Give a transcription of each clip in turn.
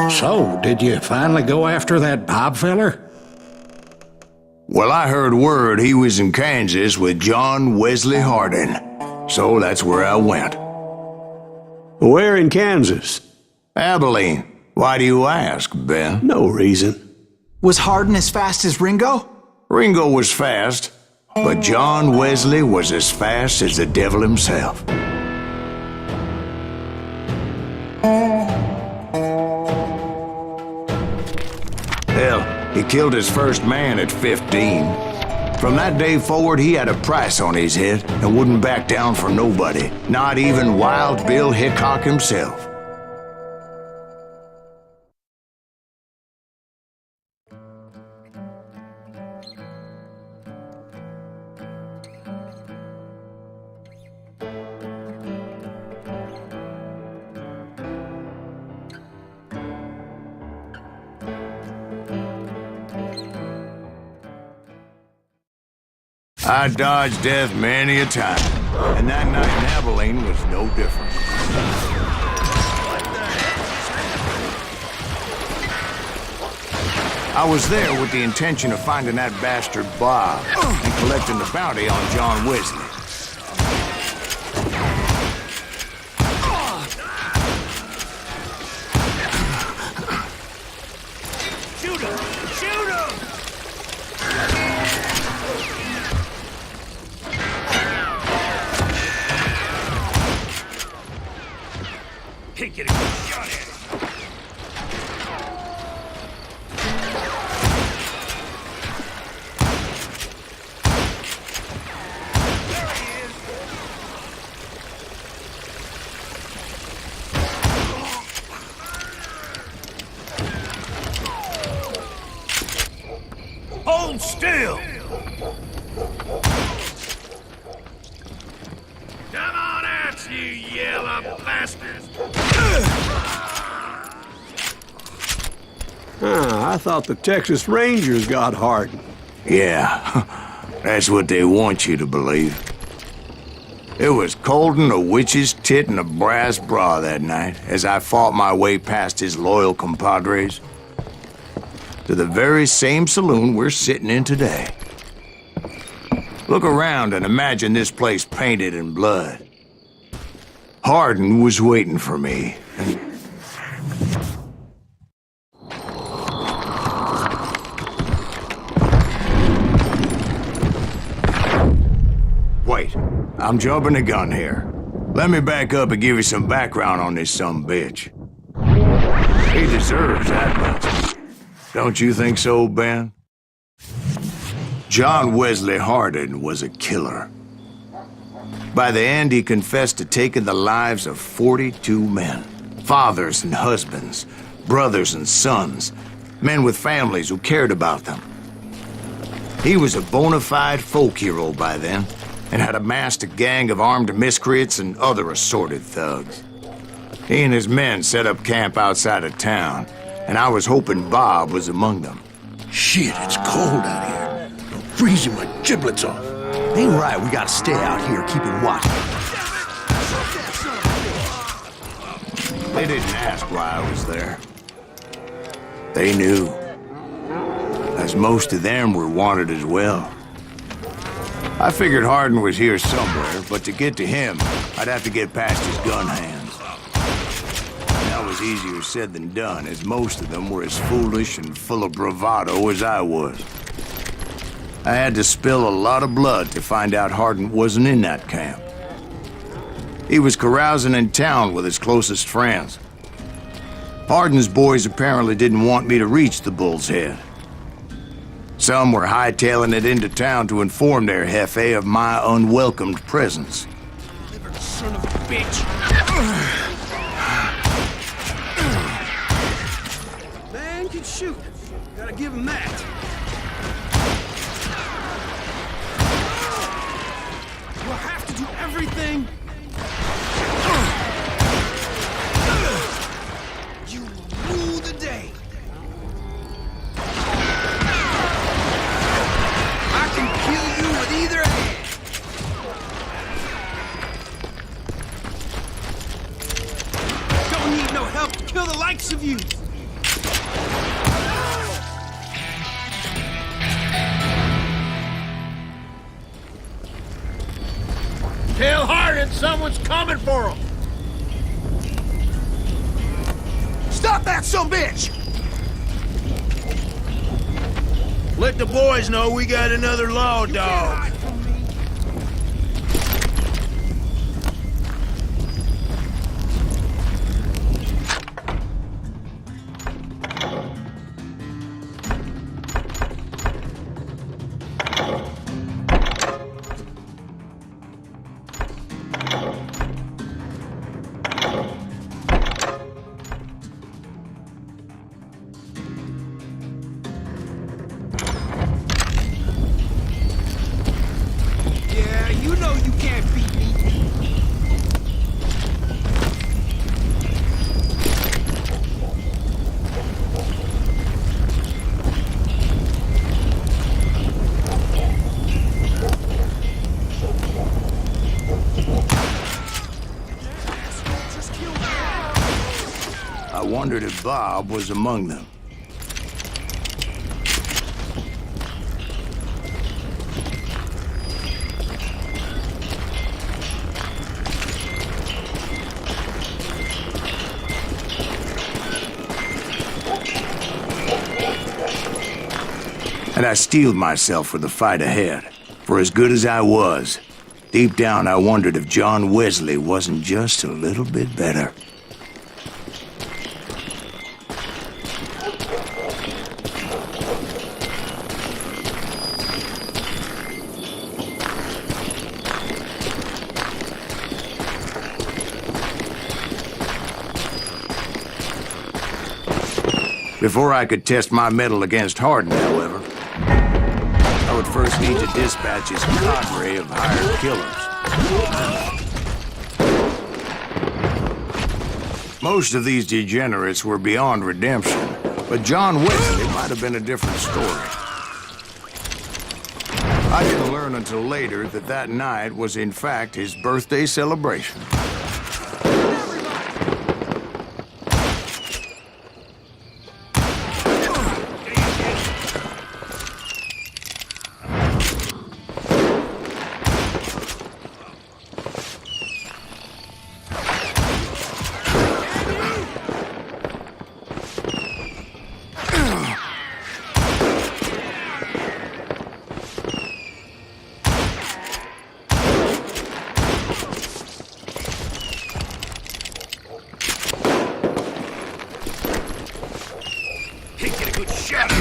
So, did you finally go after that Bob feller? Well, I heard word he was in Kansas with John Wesley Hardin. So that's where I went. Where in Kansas? Abilene. Why do you ask, Ben? No reason. Was Hardin as fast as Ringo? Ringo was fast, but John Wesley was as fast as the devil himself. Hell, he killed his first man at 15. From that day forward, he had a price on his head and wouldn't back down for nobody, not even Wild Bill Hickok himself. I dodged death many a time, and that night in Abilene was no different. I was there with the intention of finding that bastard Bob and collecting the bounty on John Wesley. Shoot him! Shoot him! Can't get a good shot at it. There he is. Hold still. Come on out, you yellow bastards! I thought the Texas Rangers got Hardin. Yeah, that's what they want you to believe. It was cold in a witch's tit and a brass bra that night as I fought my way past his loyal compadres to the very same saloon we're sitting in today. Look around and imagine this place painted in blood. Hardin was waiting for me, and wait, I'm jumping the gun here. Let me back up and give you some background on this sumbitch. He deserves that much. Don't you think so, Ben? John Wesley Hardin was a killer. By the end, he confessed to taking the lives of 42 men. Fathers and husbands, brothers and sons, men with families who cared about them. He was a bona fide folk hero by then, and had amassed a gang of armed miscreants and other assorted thugs. He and his men set up camp outside of town, and I was hoping Bob was among them. Shit, it's cold out here. I'm freezing my giblets off. Ain't right, we gotta stay out here keeping watch. They didn't ask why I was there. They knew. As most of them were wanted as well. I figured Hardin was here somewhere, but to get to him, I'd have to get past his gun hands. That was easier said than done, as most of them were as foolish and full of bravado as I was. I had to spill a lot of blood to find out Hardin wasn't in that camp. He was carousing in town with his closest friends. Hardin's boys apparently didn't want me to reach the Bull's Head. Some were hightailing it into town to inform their jefe of my unwelcomed presence. Son of a bitch! Man can shoot. Gotta give him that. We'll have to do everything. You will rule the day. I can kill you with either hand. Don't need no help to kill the likes of you. Someone's coming for him! Stop that sumbitch! Let the boys know we got another law dog. Yeah, you know you can't beat me. I wondered if Bob was among them. And I steeled myself for the fight ahead. For as good as I was, deep down I wondered if John Wesley wasn't just a little bit better. Before I could test my mettle against Hardin, however, I would first need to dispatch his cadre of hired killers. Most of these degenerates were beyond redemption, but John Wesley might have been a different story. I didn't learn until later that that night was in fact his birthday celebration. Can't get a good shot.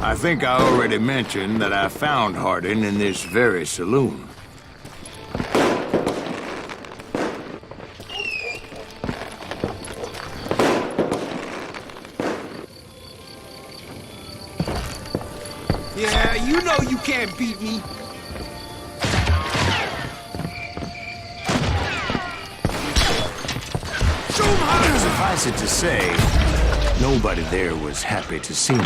I think I already mentioned that I found Hardin in this very saloon. Yeah, you know you can't beat me. Show 'em how to... Suffice it to say, nobody there was happy to see me.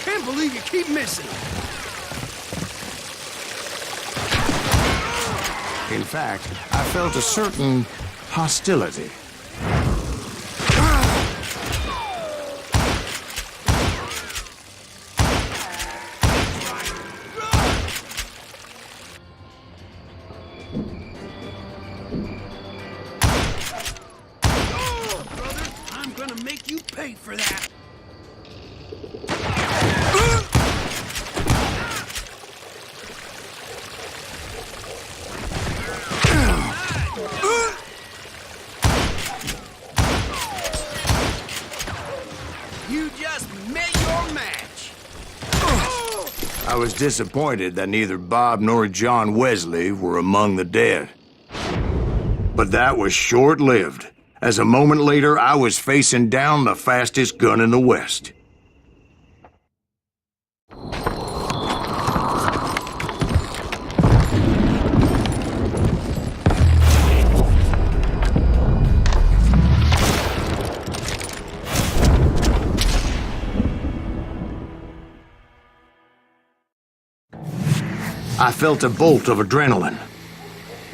Can't believe you keep missing. In fact, I felt a certain hostility. Oh, brother, I'm gonna make you pay for that. You just met your match. I was disappointed that neither Bob nor John Wesley were among the dead. But that was short-lived, as a moment later I was facing down the fastest gun in the West. I felt a bolt of adrenaline.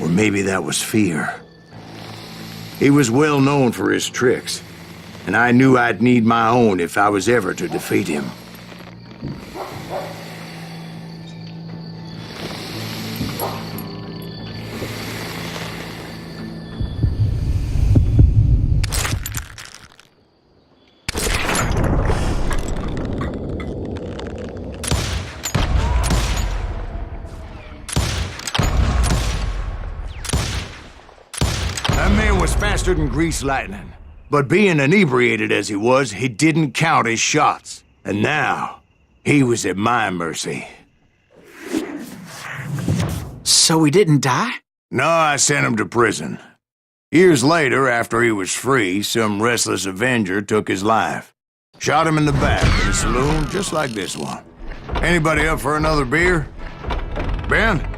Or maybe that was fear. He was well known for his tricks, and I knew I'd need my own if I was ever to defeat him. That man was faster than greased lightning. But being inebriated as he was, he didn't count his shots. And now, he was at my mercy. So he didn't die? No, I sent him to prison. Years later, after he was free, some restless avenger took his life. Shot him in the back in a saloon just like this one. Anybody up for another beer? Ben?